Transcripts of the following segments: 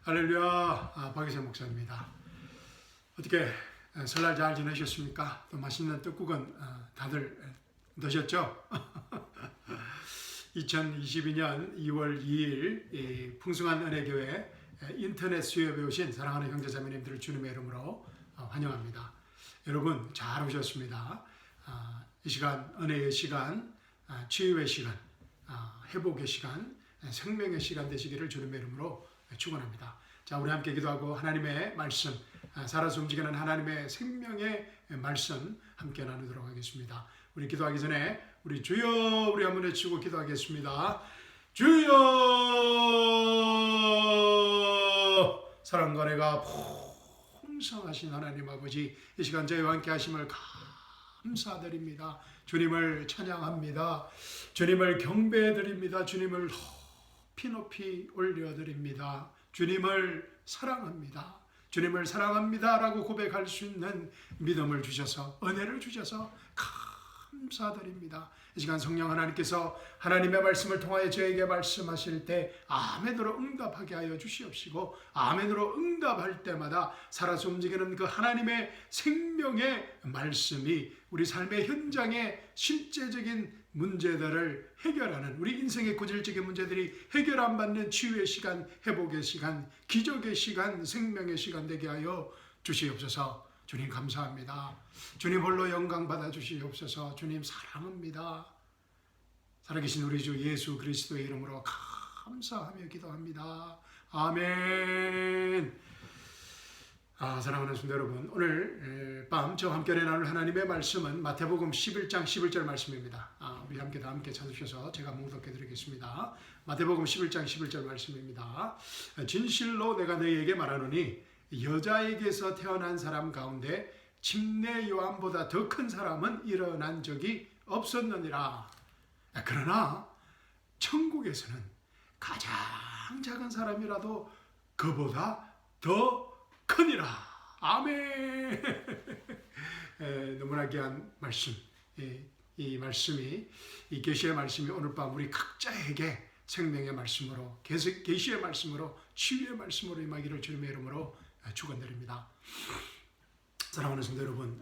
할렐루야, 박이세 목사입니다. 어떻게 설날 잘 지내셨습니까? 또 맛있는 떡국은 다들 드셨죠? 2022년 2월 2일 풍성한 은혜교회 인터넷 수요에 오신 사랑하는 형제자매님들을 주님의 이름으로 환영합니다. 여러분 잘 오셨습니다. 이 시간 은혜의 시간, 치유의 시간, 회복의 시간, 생명의 시간 되시기를 주님의 이름으로 축원합니다. 자, 우리 함께 기도하고 하나님의 말씀, 살아서 움직이는 하나님의 생명의 말씀 함께 나누도록 하겠습니다. 우리 기도하기 전에 우리 주여 우리 한번 외치고 기도하겠습니다. 주여, 사랑과 은혜가 풍성하신 하나님 아버지, 이 시간 저희와 함께 하심을 감사드립니다. 주님을 찬양합니다. 주님을 경배드립니다. 주님을 높이 올려드립니다. 주님을 사랑합니다. 주님을 사랑합니다 라고 고백할 수 있는 믿음을 주셔서, 은혜를 주셔서 감사드립니다. 이 시간 성령 하나님께서 하나님의 말씀을 통하여 저에게 말씀하실 때 아멘으로 응답하게 하여 주시옵시고, 아멘으로 응답할 때마다 살아서 움직이는 그 하나님의 생명의 말씀이 우리 삶의 현장에 실제적인 문제들을 해결하는, 우리 인생의 고질적인 문제들이 해결 안 받는 치유의 시간, 회복의 시간, 기적의 시간, 생명의 시간 되게 하여 주시옵소서. 주님 감사합니다. 주님 홀로 영광 받아 주시옵소서. 주님 사랑합니다. 살아계신 우리 주 예수 그리스도의 이름으로 감사하며 기도합니다. 아멘. 사랑하는 성도 여러분, 오늘 밤 저와 함께 나눌 하나님의 말씀은 마태복음 11장 11절 말씀입니다. 우리 함께 다 함께 찾으셔서 제가 묵독해 드리겠습니다. 마태복음 11장 11절 말씀입니다. 진실로 내가 너희에게 말하노니 여자에게서 태어난 사람 가운데 침례 요한보다 더 큰 사람은 일어난 적이 없었느니라. 그러나 천국에서는 가장 작은 사람이라도 그보다 더 크니라. 아멘. 너무나 귀한 말씀. 이 말씀이, 이 계시의 말씀이 오늘 밤 우리 각자에게 생명의 말씀으로, 계시의 말씀으로, 치유의 말씀으로 임하기를 주님의 이름으로 축원드립니다. 사랑하는 성도 여러분,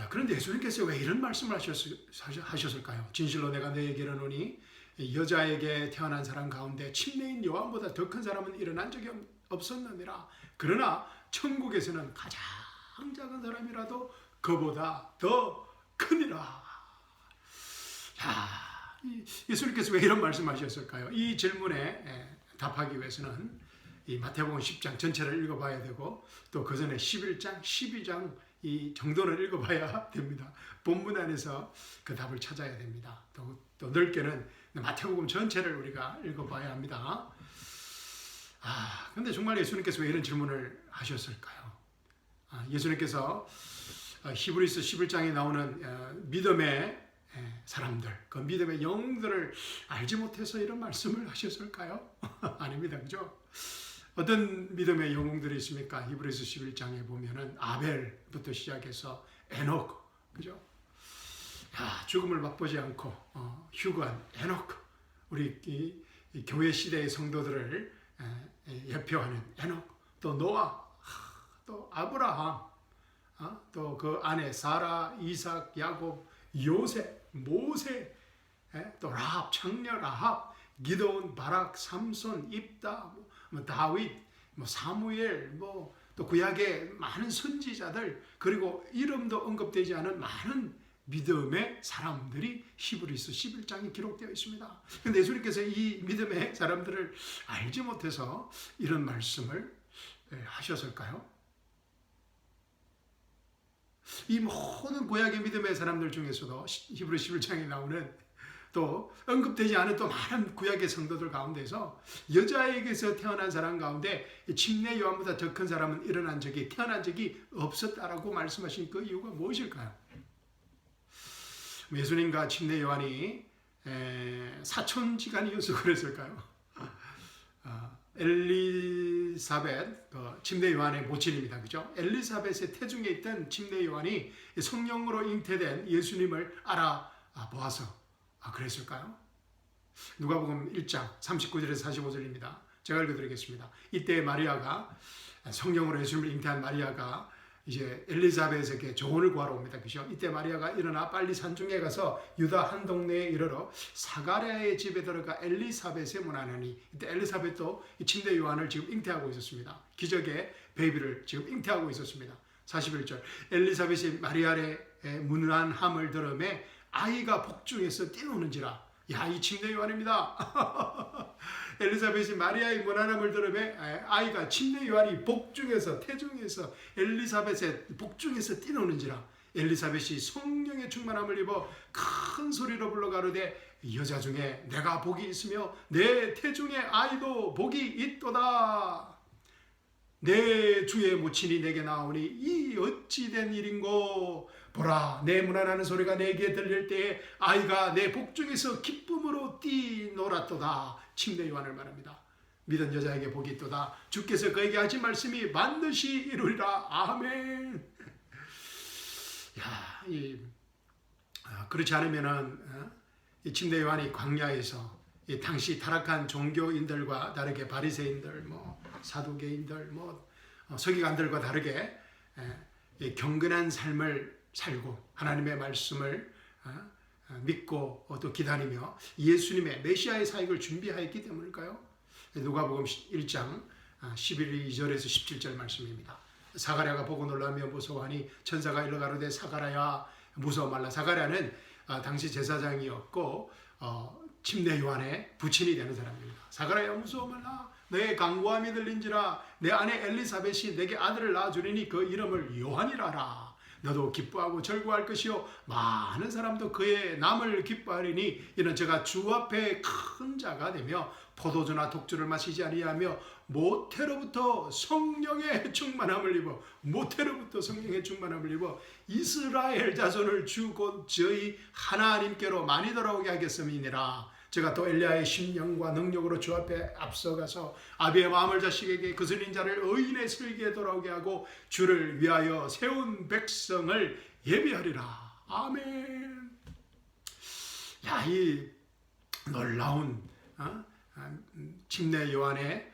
그런데 예수님께서 왜 이런 말씀을 하셨을까요? 진실로 내가 너희에게 이르노니 여자에게 태어난 사람 가운데 침례인 요한보다 더 큰 사람은 일어난 적이 없었느니라. 그러나 천국에서는 가장 작은 사람이라도 그보다 더 크니라. 예수님께서 왜 이런 말씀하셨을까요? 이 질문에 답하기 위해서는 이 마태복음 10장 전체를 읽어봐야 되고, 또 그 전에 11장, 12장 이 정도를 읽어봐야 됩니다. 본문 안에서 그 답을 찾아야 됩니다. 또 넓게는 마태복음 전체를 우리가 읽어봐야 합니다. 근데 정말 예수님께서 왜 이런 질문을 하셨을까요? 예수님께서 히브리서 11장에 나오는 믿음의 사람들, 그 믿음의 영들을 알지 못해서 이런 말씀을 하셨을까요? 아닙니다. 그죠? 어떤 믿음의 영웅들이 있습니까? 히브리서 11장에 보면은 아벨부터 시작해서 에녹, 그죠? 죽음을 맛보지 않고 휴거한 에녹, 우리 이 교회 시대의 성도들을 예표하는 에녹, 또 노아, 또 아브라함, 또 그 아내 사라, 이삭, 야곱, 요셉, 모세, 또 라합, 창녀 라합, 기드온, 바락, 삼손, 입다, 다윗, 사무엘, 또 구약의 많은 선지자들, 그리고 이름도 언급되지 않은 많은 믿음의 사람들이 히브리서 11장에 기록되어 있습니다. 그런데 예수님께서 이 믿음의 사람들을 알지 못해서 이런 말씀을 하셨을까요? 이 모든 구약의 믿음의 사람들 중에서도 히브리 11장에 나오는, 또 언급되지 않은 또 많은 구약의 성도들 가운데서 여자에게서 태어난 사람 가운데 침례 요한보다 더 큰 사람은 태어난 적이 없었다라고 말씀하신 그 이유가 무엇일까요? 예수님과 침례 요한이 사촌지간이어서 그랬을까요? 엘리사벳, 침례 요한의 모친입니다. 그죠? 엘리사벳의 태중에 있던 침례 요한이 성령으로 잉태된 예수님을 알아보아서 그랬을까요? 누가복음 1장 39절에서 45절입니다. 제가 읽어드리겠습니다. 이때 마리아가 성령으로 예수님을 잉태한 마리아가 이제 엘리사벳에게 조언을 구하러 옵니다. 그죠? 이때 마리아가 일어나 빨리 산중에 가서 유다 한 동네에 이르러 사가랴의 집에 들어가 엘리사벳의 문안하니, 이때 엘리사벳도 침대 요한을 지금 잉태하고 있었습니다. 기적의 베이비를 지금 잉태하고 있었습니다. 41절 엘리사벳이 마리아의 문안함을 들음에 아이가 복중에서 뛰노는지라. 야, 이 침대 요한입니다. 엘리사벳이 마리아의 문안함을 들으며 아이가 침대 요한이 복중에서 태중에서 엘리사벳의 복중에서 뛰노는지라. 엘리사벳이 성령의 충만함을 입어 큰 소리로 불러 가로되 여자 중에 내가 복이 있으며 내 태중의 아이도 복이 있도다. 내 주의 모친이 내게 나오니 이 어찌 된 일인고. 보라, 내 문안하는 소리가 내게 들릴 때에 아이가 내 복중에서 기쁨으로 뛰놀았도다. 침대 요한을 말합니다. 믿은 여자에게 복이 있도다. 주께서 그에게 하신 말씀이 반드시 이루리라. 아멘. 야, 그렇지 않으면은 이 침대 요한이 광야에서 이 당시 타락한 종교인들과 다르게 바리새인들, 사두개인들, 서기관들과 다르게 경건한 삶을 살고 하나님의 말씀을 믿고 또 기다리며 예수님의 메시아의 사역을 준비하였기 때문일까요? 누가복음 1장 11절에서 17절 말씀입니다. 사가랴가 보고 놀라며 무서워하니 천사가 일러 가로되 사가랴야 무서워 말라. 사가랴는 당시 제사장이었고 침례 요한의 부친이 되는 사람입니다. 사가랴야 무서워 말라. 너의 강구함이 들린지라. 내 아내 엘리사벳이 내게 아들을 낳아주리니 그 이름을 요한이라 하라. 너도 기뻐하고 절구할 것이요 많은 사람도 그의 남을 기뻐하리니 이는 저가 주 앞에 큰 자가 되며 포도주나 독주를 마시지 아니하며 모태로부터 성령의 충만함을 입어 이스라엘 자손을 주 곧 저희 하나님께로 많이 돌아오게 하겠음이니라. 제가 또 엘리야의 심령과 능력으로 주 앞에 앞서가서 아비의 마음을 자식에게 거슬린 자를 의인의 슬기에 돌아오게 하고 주를 위하여 세운 백성을 예비하리라. 아멘. 야, 이 놀라운 침례 요한의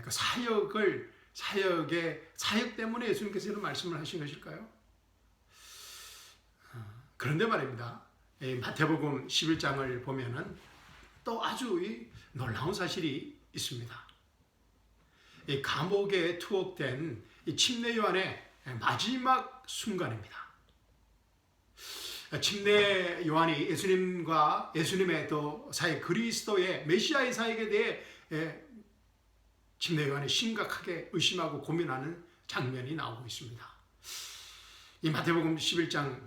그 사역 때문에 예수님께서 이런 말씀을 하신 것일까요? 그런데 말입니다. 마태복음 11장을 보면은 또 아주 놀라운 사실이 있습니다. 이 감옥에 투옥된 이 침례 요한의 마지막 순간입니다. 침례 요한이 예수님의 또 사역 그리스도의 메시아의 사역에 대해 침례 요한이 심각하게 의심하고 고민하는 장면이 나오고 있습니다. 이 마태복음 11장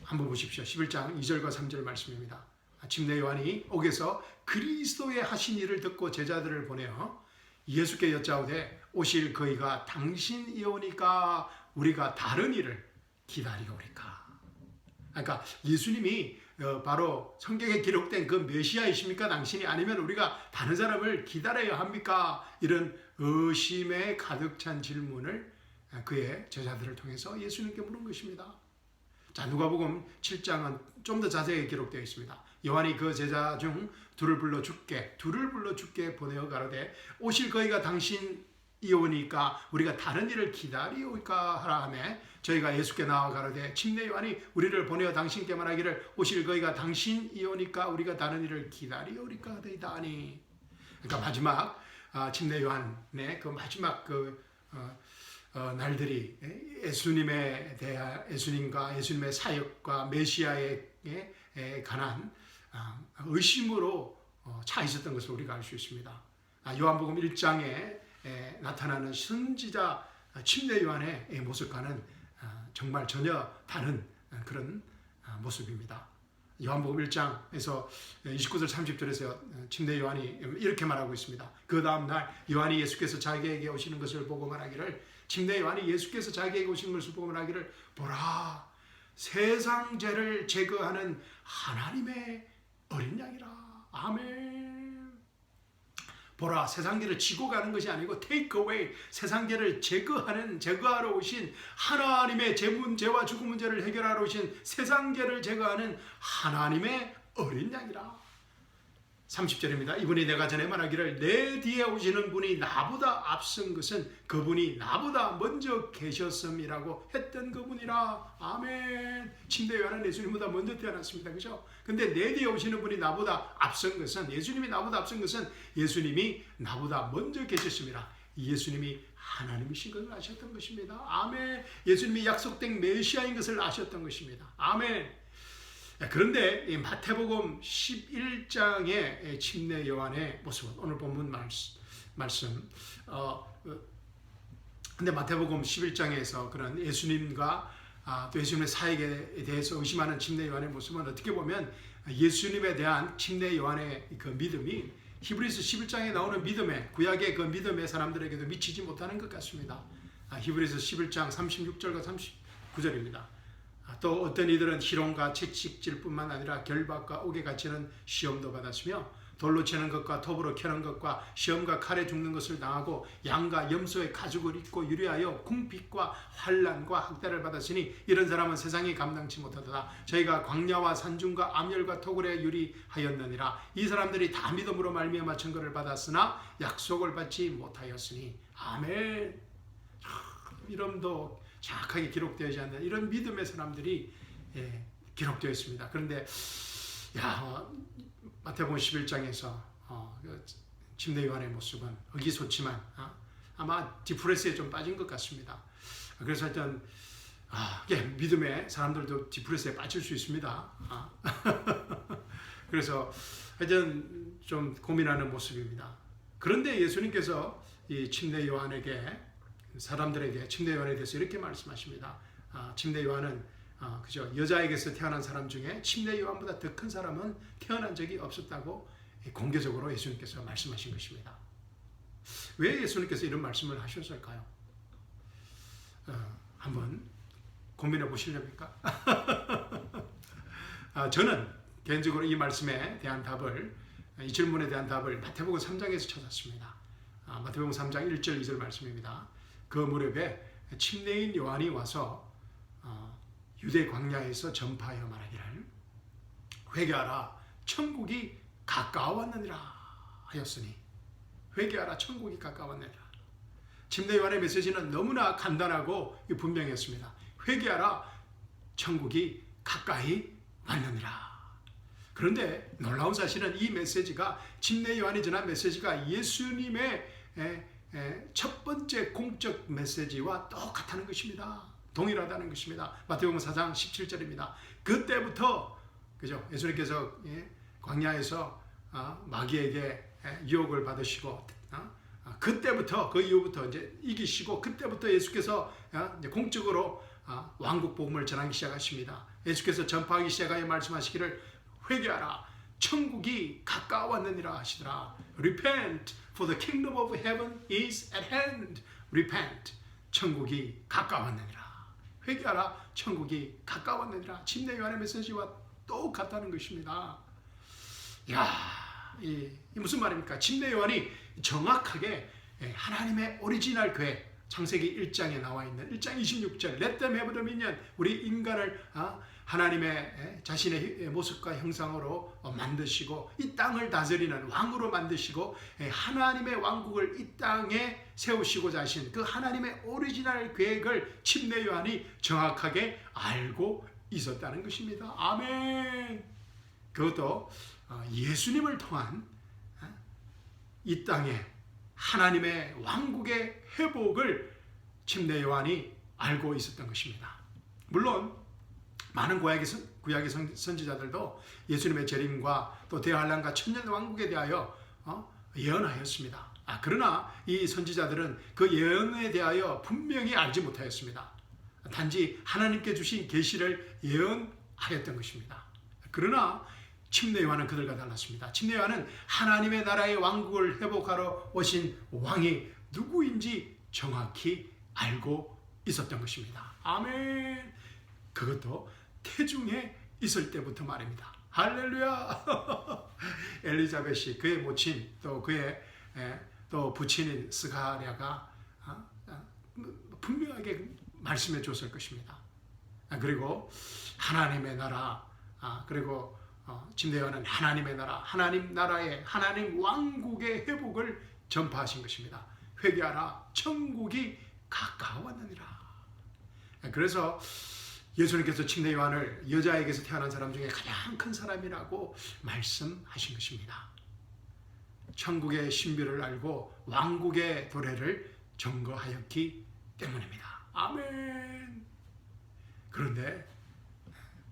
한번 보십시오. 11장 2절과 3절 말씀입니다. 침례 요한이 옥에서 그리스도의 하신 일을 듣고 제자들을 보내어 예수께 여짜오되 오실 그이가 당신이오니까 우리가 다른 일을 기다리오리까. 그러니까 예수님이 바로 성경에 기록된 그 메시아이십니까? 당신이 아니면 우리가 다른 사람을 기다려야 합니까? 이런 의심에 가득 찬 질문을 그의 제자들을 통해서 예수님께 물은 것입니다. 자, 누가복음 7장은 좀 더 자세히 기록되어 있습니다. 요한이 그 제자 중 둘을 불러 주께 보내어 가로되 오실 그이가 당신이오니까 우리가 다른 일을 기다리오까 하라 하며 저희가 예수께 나와 가로되 침례 요한이 우리를 보내어 당신께 말하기를 오실 그이가 당신이오니까 우리가 다른 일을 기다리오리까 하되이다 하니. 그러니까 마지막 침례 요한의 그 마지막 날들이 예수님과 예수님의 사역과 메시아에 관한 의심으로 차 있었던 것을 우리가 알 수 있습니다. 요한복음 1장에 나타나는 선지자 침례 요한의 모습과는 정말 전혀 다른 그런 모습입니다. 요한복음 1장에서 29절 30절에서 침례 요한이 이렇게 말하고 있습니다. 그 다음 날 요한이 예수께서 자기에게 오시는 것을 보고 말하기를 침례 요한이 예수께서 자기에게 오시는 것을 보고 말하기를 보라 세상 죄를 제거하는 하나님의 어린 양이라. 아멘. 보라 세상 죄를 지고 가는 것이 아니고 take away 세상 죄를 제거하러 오신 하나님의 죄 문제와 죽음 문제를 해결하러 오신 세상 죄를 제거하는 하나님의 어린 양이라. 30절입니다. 이분이 내가 전에 말하기를 내 뒤에 오시는 분이 나보다 앞선 것은 그분이 나보다 먼저 계셨음이라고 했던 그분이라. 아멘. 침대 요한은 예수님보다 먼저 태어났습니다. 그죠? 근데 내 뒤에 오시는 분이 나보다 앞선 것은, 예수님이 나보다 앞선 것은 예수님이 나보다 먼저 계셨습니다. 예수님이 하나님이신 것을 아셨던 것입니다. 아멘. 예수님이 약속된 메시아인 것을 아셨던 것입니다. 아멘. 그런데 이 마태복음 11장의 침례 요한의 모습은 오늘 본문 말씀 근데 마태복음 11장에서 그런 예수님과 또 예수님의 사역에 대해서 의심하는 침례 요한의 모습은 어떻게 보면 예수님에 대한 침례 요한의 그 믿음이 히브리서 11장에 나오는 믿음에, 구약의 그 믿음의 사람들에게도 미치지 못하는 것 같습니다. 히브리서 11장 36절과 39절입니다. 또 어떤 이들은 희롱과 채찍질뿐만 아니라 결박과 옥에 갇히는 시험도 받았으며 돌로 치는 것과 톱으로 캐는 것과 시험과 칼에 죽는 것을 당하고 양과 염소의 가죽을 입고 유리하여 궁핍과 환난과 학대를 받았으니 이런 사람은 세상이 감당치 못하도다. 저희가 광야와 산중과 암열과 토굴에 유리하였느니라. 이 사람들이 다 믿음으로 말미암아 증거를 받았으나 약속을 받지 못하였으니. 아멘. 이름도 정확하게 기록되지 않는 이런 믿음의 사람들이 기록되어 있습니다. 그런데 마태복음 11장에서 침례 요한의 모습은 의기소침한 아마 디프레스에 좀 빠진 것 같습니다. 그래서 하여튼 믿음의 사람들도 디프레스에 빠질 수 있습니다. 그래서 하여튼 좀 고민하는 모습입니다. 그런데 예수님께서 이 침례 요한에게, 사람들에게 침례 요한에 대해서 이렇게 말씀하십니다. 침례 요한은 그죠? 여자에게서 태어난 사람 중에 침례 요한보다 더 큰 사람은 태어난 적이 없었다고 공개적으로 예수님께서 말씀하신 것입니다. 왜 예수님께서 이런 말씀을 하셨을까요? 한번 고민해 보시렵니까? 저는 개인적으로 이 말씀에 대한 답을, 이 질문에 대한 답을 마태복음 3장에서 찾았습니다. 마태복음 3장 1절 2절 말씀입니다. 그 무렵에 침례인 요한이 와서 유대 광야에서 전파하여 말하기를 회개하라 천국이 가까웠느니라 하였으니. 회개하라 천국이 가까웠느니라. 침례 요한의 메시지는 너무나 간단하고 분명했습니다. 회개하라 천국이 가까이 왔느니라. 그런데 놀라운 사실은 이 메시지가, 침례 요한이 전한 메시지가 예수님의 첫 번째 공적 메시지와 똑같다는 것입니다. 동일하다는 것입니다. 마태복음 4장 17절입니다. 그때부터 그죠? 예수님께서 광야에서 마귀에게 유혹을 받으시고 그때부터, 그 이후부터 이제 이기시고, 그때부터 예수께서 이제 공적으로 왕국 복음을 전하기 시작하십니다. 예수께서 전파하기 시작하여 말씀하시기를 회개하라 천국이 가까웠느니라 하시더라. Repent, for the kingdom of heaven is at hand. Repent, 천국이 가까웠느니라. 회개하라 천국이 가까웠느니라. 침례 요한의 메시지와 똑같다는 것입니다. 이 무슨 말입니까? 침례 요한이 정확하게 하나님의 오리지널 계획, 창세기 1장에 나와 있는 1장 26절 Let them have dominion, 우리 인간을 하나님의 자신의 모습과 형상으로 만드시고 이 땅을 다스리는 왕으로 만드시고 하나님의 왕국을 이 땅에 세우시고자 하신 그 하나님의 오리지널 계획을 침례 요한이 정확하게 알고 있었다는 것입니다. 아멘. 그것도 예수님을 통한 이 땅에 하나님의 왕국의 회복을 침례 요한이 알고 있었던 것입니다. 물론 많은 구약의 선지자들도 예수님의 재림과 또 대환란과 천년 왕국에 대하여 예언하였습니다. 그러나 이 선지자들은 그 예언에 대하여 분명히 알지 못하였습니다. 단지 하나님께 주신 계시를 예언하였던 것입니다. 그러나 침례 요한은 그들과 달랐습니다. 침례 요한은 하나님의 나라의 왕국을 회복하러 오신 왕이 누구인지 정확히 알고 있었던 것입니다. 아멘. 그것도 태중에 있을 때부터 말입니다. 할렐루야. 엘리자벳이 그의 모친 또 그의 또 부친인 스가랴가 분명하게 말씀해 줬을 것입니다. 그리고 하나님의 나라, 그리고 침례 요한은 하나님의 나라, 하나님 나라의 하나님 왕국의 회복을 전파하신 것입니다. 회개하라, 천국이 가까웠느니라. 그래서 예수님께서 침례 요한을 여자에게서 태어난 사람 중에 가장 큰 사람이라고 말씀하신 것입니다. 천국의 신비를 알고 왕국의 도래를 증거하였기 때문입니다. 아멘. 그런데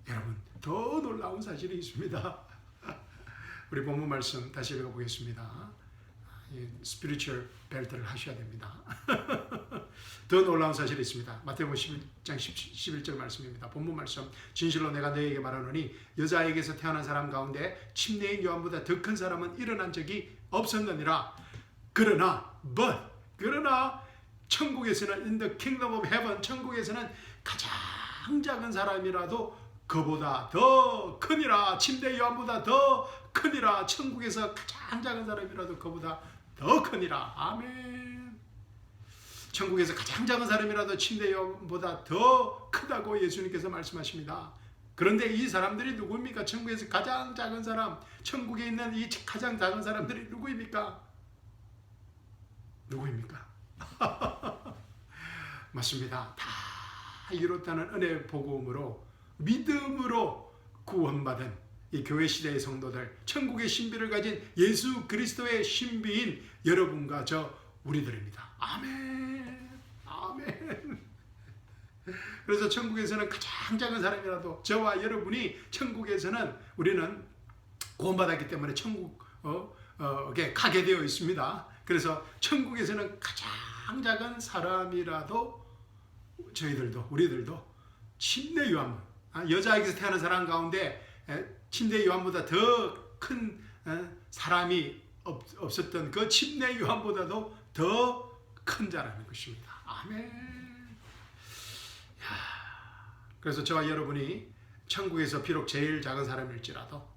여러분, 더 놀라운 사실이 있습니다. 우리 본문 말씀 다시 읽어보겠습니다. 스피리추얼 벨트를 하셔야 됩니다. 더 놀라운 사실이 있습니다. 마태복음 11장 11절 말씀입니다. 본문 말씀. 진실로 내가 너에게 말하노니 여자에게서 태어난 사람 가운데 침례인 요한보다 더 큰 사람은 일어난 적이 없었느니라. 그러나 천국에서는 in the kingdom of heaven, 천국에서는 가장 작은 사람이라도 그보다 더 크니라. 침례 요한보다 더 크니라. 천국에서 가장 작은 사람이라도 그보다 더 크니라. 아멘. 천국에서 가장 작은 사람이라도 침례 요한보다 더 크다고 예수님께서 말씀하십니다. 그런데 이 사람들이 누구입니까? 천국에서 가장 작은 사람, 천국에 있는 이 가장 작은 사람들이 누구입니까? 맞습니다. 다 이뤘다는 은혜 복음으로 믿음으로 구원받은 이 교회 시대의 성도들, 천국의 신비를 가진 예수 그리스도의 신비인 여러분과 저 우리들입니다. 아멘. 아멘. 그래서 천국에서는 가장 작은 사람이라도 저와 여러분이 천국에서는 우리는 구원받았기 때문에 천국에 가게 되어 있습니다. 그래서 천국에서는 가장 작은 사람이라도 저희들도 우리들도 침례 요한, 여자에게서 태어난 사람 가운데 침례 요한보다 더 큰 사람이 없었던 그 침례 요한보다도 더 큰 자라는 것입니다. 아멘. 그래서 저와 여러분이 천국에서 비록 제일 작은 사람일지라도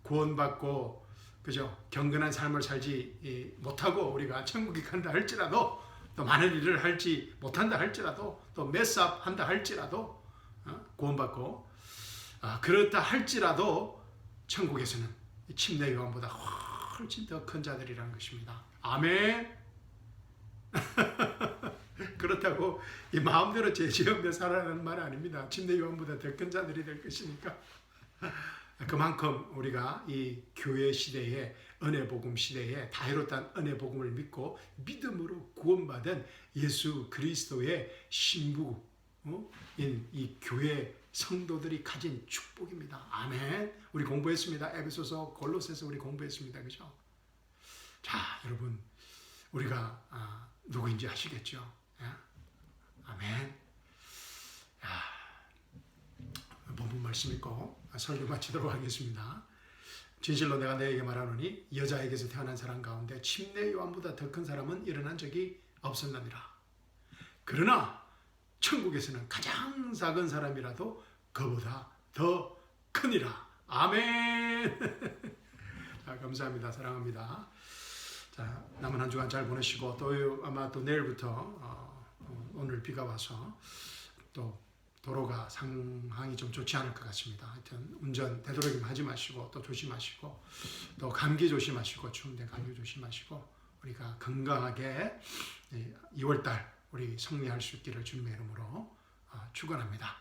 구원받고 그죠? 경건한 삶을 살지 못하고 우리가 천국에 간다 할지라도, 또 많은 일을 할지 못한다 할지라도, 또 메스업 한다 할지라도, 구원받고 그렇다 할지라도 천국에서는 침례 요한보다 훨씬 더 큰 자들이라는 것입니다. 아멘. 그렇다고 이 마음대로 제지으며 살아가는 말 아닙니다. 침례 요한보다 더 큰 자들이 될 것이니까. 그만큼 우리가 이 교회 시대에, 은혜 복음 시대에 다이롯한 은혜 복음을 믿고 믿음으로 구원받은 예수 그리스도의 신부인 이 교회 성도들이 가진 축복입니다. 아멘. 우리 공부했습니다. 에베소서, 골로새서 우리 공부했습니다. 그죠? 자, 여러분, 우리가 누구인지 아시겠죠? 아멘. 본문 말씀 읽고 설교 마치도록 하겠습니다. 진실로 내가 너에게 말하노니 여자에게서 태어난 사람 가운데 침례 요한보다 더 큰 사람은 일어난 적이 없었느니라. 그러나 천국에서는 가장 작은 사람이라도 그보다 더 크니라. 아멘. 자, 감사합니다. 사랑합니다. 자, 남은 한 주간 잘 보내시고, 또 아마 또 내일부터 오늘 비가 와서 또 도로가 상황이 좀 좋지 않을 것 같습니다. 하여튼 운전 되도록이면 하지 마시고, 또 조심하시고, 또 감기 조심하시고, 추운데 감기 조심하시고, 우리가 건강하게 2월달 우리 승리할 수 있기를 주님의 이름으로 축원합니다.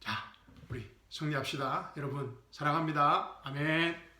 자, 우리 승리합시다. 여러분 사랑합니다. 아멘.